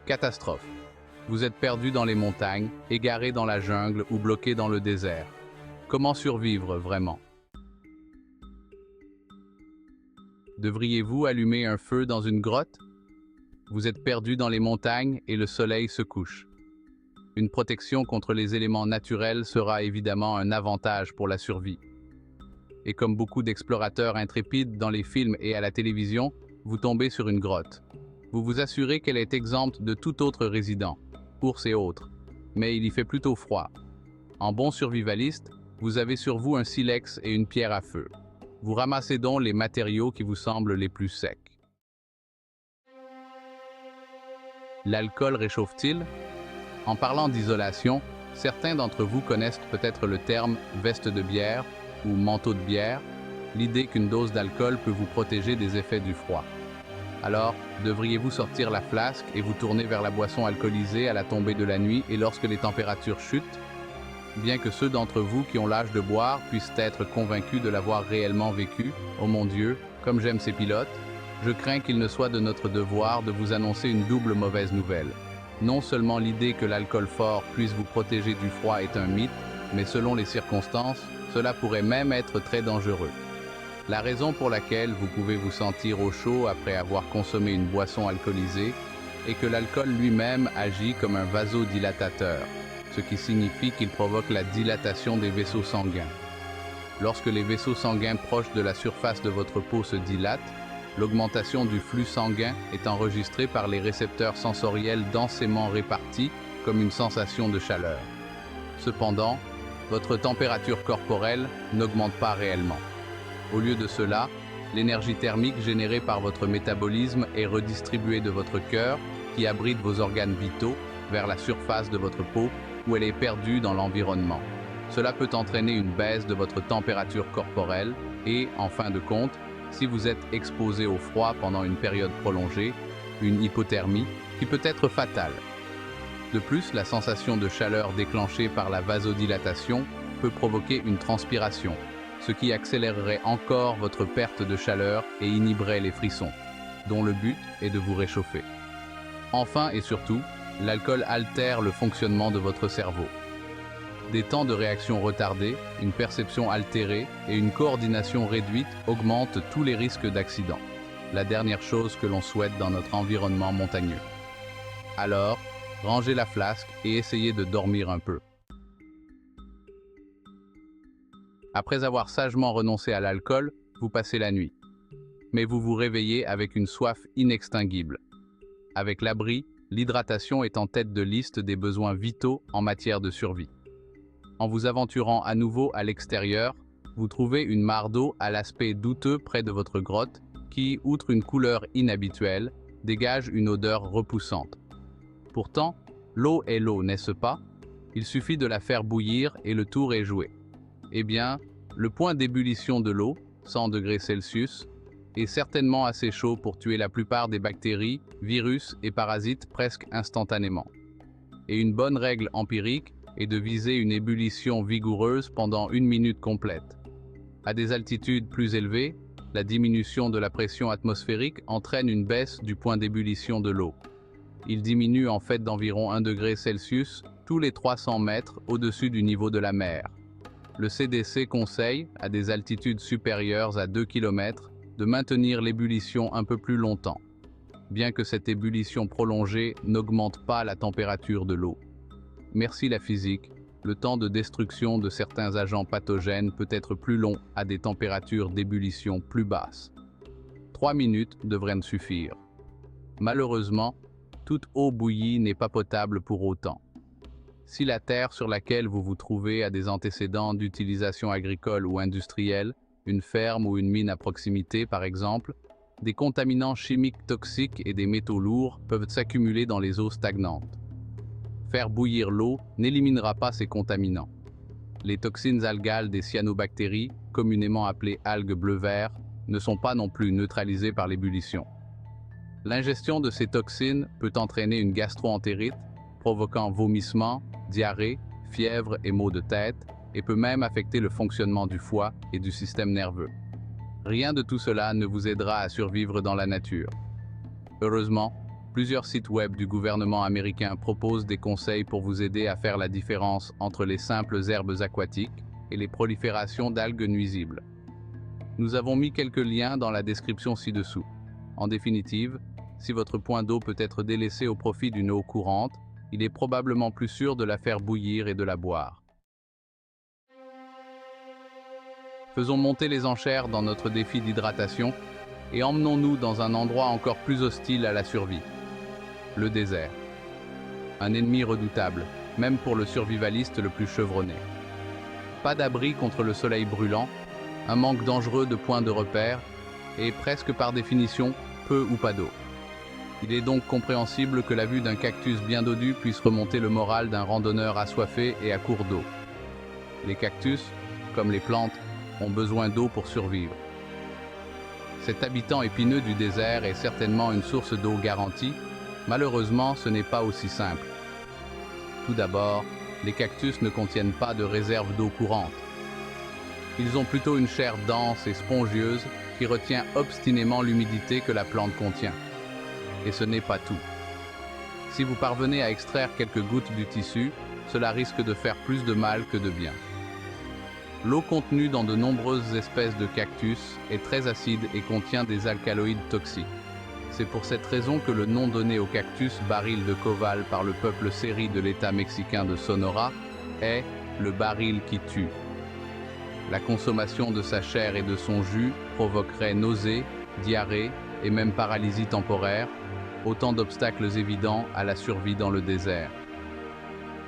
Catastrophe. Vous êtes perdu dans les montagnes, égaré dans la jungle ou bloqué dans le désert. Comment survivre vraiment? Devriez-vous allumer un feu dans une grotte? Vous êtes perdu dans les montagnes et le soleil se couche. Une protection contre les éléments naturels sera évidemment un avantage pour la survie. Et comme beaucoup d'explorateurs intrépides dans les films et à la télévision, vous tombez sur une grotte. Vous vous assurez qu'elle est exempte de tout autre résident, ours et autres, mais il y fait plutôt froid. En bon survivaliste, vous avez sur vous un silex et une pierre à feu. Vous ramassez donc les matériaux qui vous semblent les plus secs. L'alcool réchauffe-t-il? En parlant d'isolation, certains d'entre vous connaissent peut-être le terme veste de bière ou manteau de bière, l'idée qu'une dose d'alcool peut vous protéger des effets du froid. Alors, devriez-vous sortir la flasque et vous tourner vers la boisson alcoolisée à la tombée de la nuit et lorsque les températures chutent? Bien que ceux d'entre vous qui ont l'âge de boire puissent être convaincus de l'avoir réellement vécu, oh mon Dieu, comme j'aime ces pilotes, je crains qu'il ne soit de notre devoir de vous annoncer une double mauvaise nouvelle. Non seulement l'idée que l'alcool fort puisse vous protéger du froid est un mythe, mais selon les circonstances, cela pourrait même être très dangereux. La raison pour laquelle vous pouvez vous sentir au chaud après avoir consommé une boisson alcoolisée est que l'alcool lui-même agit comme un vasodilatateur, ce qui signifie qu'il provoque la dilatation des vaisseaux sanguins. Lorsque les vaisseaux sanguins proches de la surface de votre peau se dilatent, l'augmentation du flux sanguin est enregistrée par les récepteurs sensoriels densément répartis comme une sensation de chaleur. Cependant, votre température corporelle n'augmente pas réellement. Au lieu de cela, l'énergie thermique générée par votre métabolisme est redistribuée de votre cœur, qui abrite vos organes vitaux, vers la surface de votre peau, où elle est perdue dans l'environnement. Cela peut entraîner une baisse de votre température corporelle et, en fin de compte, si vous êtes exposé au froid pendant une période prolongée, une hypothermie qui peut être fatale. De plus, la sensation de chaleur déclenchée par la vasodilatation peut provoquer une transpiration, ce qui accélérerait encore votre perte de chaleur et inhiberait les frissons, dont le but est de vous réchauffer. Enfin et surtout, l'alcool altère le fonctionnement de votre cerveau. Des temps de réaction retardés, une perception altérée et une coordination réduite augmentent tous les risques d'accident, la dernière chose que l'on souhaite dans notre environnement montagneux. Alors, rangez la flasque et essayez de dormir un peu. Après avoir sagement renoncé à l'alcool, vous passez la nuit. Mais vous vous réveillez avec une soif inextinguible. Avec l'abri, l'hydratation est en tête de liste des besoins vitaux en matière de survie. En vous aventurant à nouveau à l'extérieur, vous trouvez une mare d'eau à l'aspect douteux près de votre grotte qui, outre une couleur inhabituelle, dégage une odeur repoussante. Pourtant, l'eau est l'eau, n'est-ce pas? Il suffit de la faire bouillir et le tour est joué. Eh bien, le point d'ébullition de l'eau, 100 degrés Celsius, est certainement assez chaud pour tuer la plupart des bactéries, virus et parasites presque instantanément. Et une bonne règle empirique est de viser une ébullition vigoureuse pendant 1 minute complète. À des altitudes plus élevées, la diminution de la pression atmosphérique entraîne une baisse du point d'ébullition de l'eau. Il diminue en fait d'environ 1 degré Celsius tous les 300 mètres au-dessus du niveau de la mer. Le CDC conseille, à des altitudes supérieures à 2 km, de maintenir l'ébullition un peu plus longtemps, bien que cette ébullition prolongée n'augmente pas la température de l'eau. Merci la physique, le temps de destruction de certains agents pathogènes peut être plus long à des températures d'ébullition plus basses. 3 minutes devraient me suffire. Malheureusement, toute eau bouillie n'est pas potable pour autant. Si la terre sur laquelle vous vous trouvez a des antécédents d'utilisation agricole ou industrielle, une ferme ou une mine à proximité par exemple, des contaminants chimiques toxiques et des métaux lourds peuvent s'accumuler dans les eaux stagnantes. Faire bouillir l'eau n'éliminera pas ces contaminants. Les toxines algales des cyanobactéries, communément appelées algues bleu-vert, ne sont pas non plus neutralisées par l'ébullition. L'ingestion de ces toxines peut entraîner une gastroentérite, provoquant vomissements, diarrhée, fièvre et maux de tête, et peut même affecter le fonctionnement du foie et du système nerveux. Rien de tout cela ne vous aidera à survivre dans la nature. Heureusement, Plusieurs sites web du gouvernement américain proposent des conseils pour vous aider à faire la différence entre les simples herbes aquatiques et les proliférations d'algues nuisibles. Nous avons mis quelques liens dans la description ci-dessous. En définitive, si votre point d'eau peut être délaissé au profit d'une eau courante, il est probablement plus sûr de la faire bouillir et de la boire. Faisons monter les enchères dans notre défi d'hydratation et emmenons-nous dans un endroit encore plus hostile à la survie. Le désert. Un ennemi redoutable, même pour le survivaliste le plus chevronné. Pas d'abri contre le soleil brûlant, un manque dangereux de points de repère, et presque par définition, peu ou pas d'eau. Il est donc compréhensible que la vue d'un cactus bien dodu puisse remonter le moral d'un randonneur assoiffé et à court d'eau. Les cactus, comme les plantes, ont besoin d'eau pour survivre. Cet habitant épineux du désert est certainement une source d'eau garantie. Malheureusement, ce n'est pas aussi simple. Tout d'abord, les cactus ne contiennent pas de réserve d'eau courante. Ils ont plutôt une chair dense et spongieuse qui retient obstinément l'humidité que la plante contient. Et ce n'est pas tout. Si vous parvenez à extraire quelques gouttes du tissu, cela risque de faire plus de mal que de bien. L'eau contenue dans de nombreuses espèces de cactus est très acide et contient des alcaloïdes toxiques. C'est pour cette raison que le nom donné au cactus baril de Koval par le peuple seri de l'État mexicain de Sonora est le baril qui tue. La consommation de sa chair et de son jus provoquerait nausées, diarrhée et même paralysie temporaire, autant d'obstacles évidents à la survie dans le désert.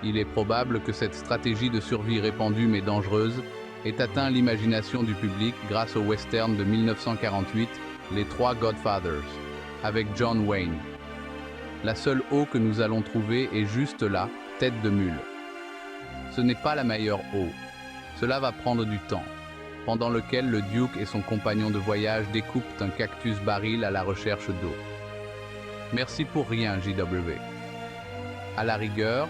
Il est probable que cette stratégie de survie répandue mais dangereuse ait atteint l'imagination du public grâce au western de 1948, Les Trois Godfathers, avec John Wayne. La seule eau que nous allons trouver est juste là, tête de mule. Ce n'est pas la meilleure eau. Cela va prendre du temps, pendant lequel le Duke et son compagnon de voyage découpent un cactus baril à la recherche d'eau. Merci pour rien, JW. À la rigueur,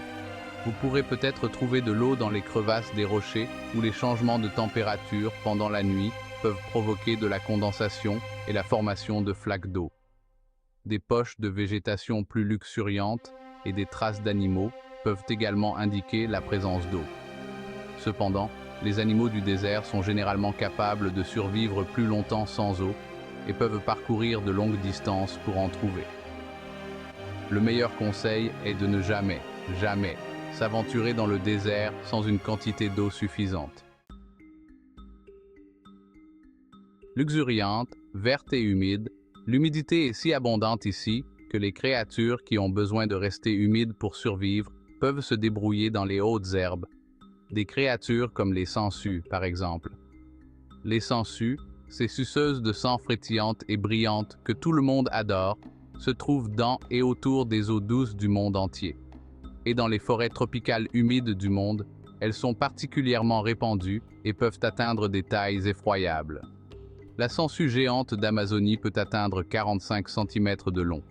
vous pourrez peut-être trouver de l'eau dans les crevasses des rochers où les changements de température pendant la nuit peuvent provoquer de la condensation et la formation de flaques d'eau. Des poches de végétation plus luxuriantes et des traces d'animaux peuvent également indiquer la présence d'eau. Cependant, les animaux du désert sont généralement capables de survivre plus longtemps sans eau et peuvent parcourir de longues distances pour en trouver. Le meilleur conseil est de ne jamais s'aventurer dans le désert sans une quantité d'eau suffisante. Luxuriante, verte et humide, l'humidité est si abondante ici que les créatures qui ont besoin de rester humides pour survivre peuvent se débrouiller dans les hautes herbes. Des créatures comme les sangsues, par exemple. Les sangsues, ces suceuses de sang frétillantes et brillantes que tout le monde adore, se trouvent dans et autour des eaux douces du monde entier. Et dans les forêts tropicales humides du monde, elles sont particulièrement répandues et peuvent atteindre des tailles effroyables. La sangsue géante d'Amazonie peut atteindre 45 cm de long.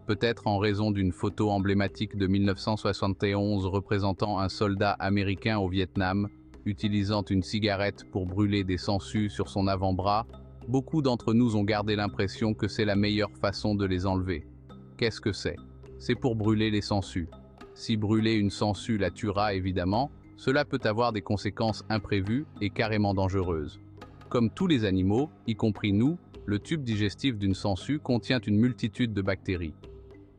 Peut-être en raison d'une photo emblématique de 1971 représentant un soldat américain au Vietnam, utilisant une cigarette pour brûler des sangsues sur son avant-bras, beaucoup d'entre nous ont gardé l'impression que c'est la meilleure façon de les enlever. Qu'est-ce que c'est? C'est pour brûler les sangsues. Si brûler une sangsue la tuera évidemment, cela peut avoir des conséquences imprévues et carrément dangereuses. Comme tous les animaux, y compris nous, le tube digestif d'une sangsue contient une multitude de bactéries.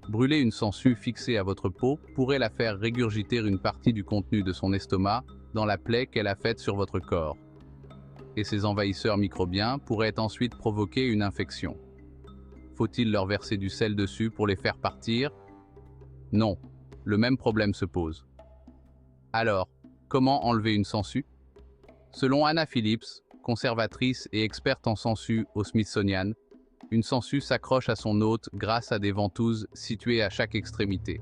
Brûler une sangsue fixée à votre peau pourrait la faire régurgiter une partie du contenu de son estomac dans la plaie qu'elle a faite sur votre corps. Et ces envahisseurs microbiens pourraient ensuite provoquer une infection. Faut-il leur verser du sel dessus pour les faire partir? Non, le même problème se pose. Alors, comment enlever une sangsue? Selon Anna Phillips, conservatrice et experte en sangsues au Smithsonian, une sangsue s'accroche à son hôte grâce à des ventouses situées à chaque extrémité.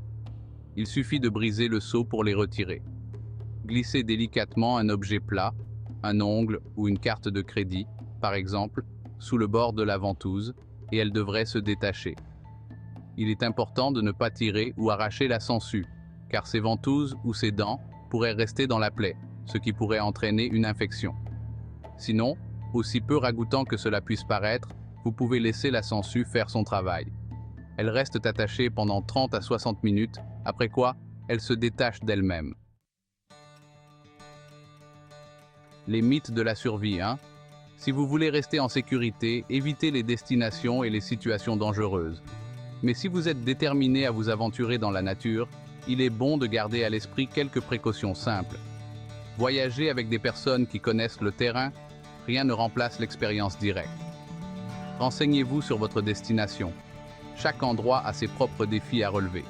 Il suffit de briser le seau pour les retirer. Glissez délicatement un objet plat, un ongle ou une carte de crédit, par exemple, sous le bord de la ventouse, et elle devrait se détacher. Il est important de ne pas tirer ou arracher la sangsue, car ces ventouses ou ces dents pourraient rester dans la plaie, ce qui pourrait entraîner une infection. Sinon, aussi peu ragoûtant que cela puisse paraître, vous pouvez laisser la sangsue faire son travail. Elles restent attachées pendant 30 à 60 minutes, après quoi, elles se détachent d'elles-mêmes. Les mythes de la survie, hein? Si vous voulez rester en sécurité, évitez les destinations et les situations dangereuses. Mais si vous êtes déterminé à vous aventurer dans la nature, il est bon de garder à l'esprit quelques précautions simples. Voyager avec des personnes qui connaissent le terrain, rien ne remplace l'expérience directe. Renseignez-vous sur votre destination. Chaque endroit a ses propres défis à relever.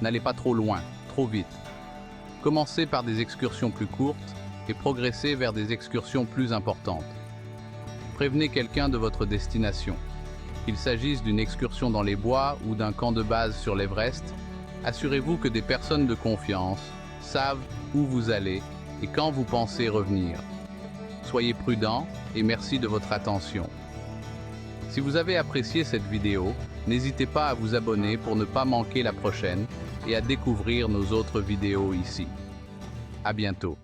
N'allez pas trop loin, trop vite. Commencez par des excursions plus courtes et progressez vers des excursions plus importantes. Prévenez quelqu'un de votre destination. Qu'il s'agisse d'une excursion dans les bois ou d'un camp de base sur l'Everest, assurez-vous que des personnes de confiance savent où vous allez et quand vous pensez revenir. Soyez prudents et merci de votre attention. Si vous avez apprécié cette vidéo, n'hésitez pas à vous abonner pour ne pas manquer la prochaine et à découvrir nos autres vidéos ici. À bientôt.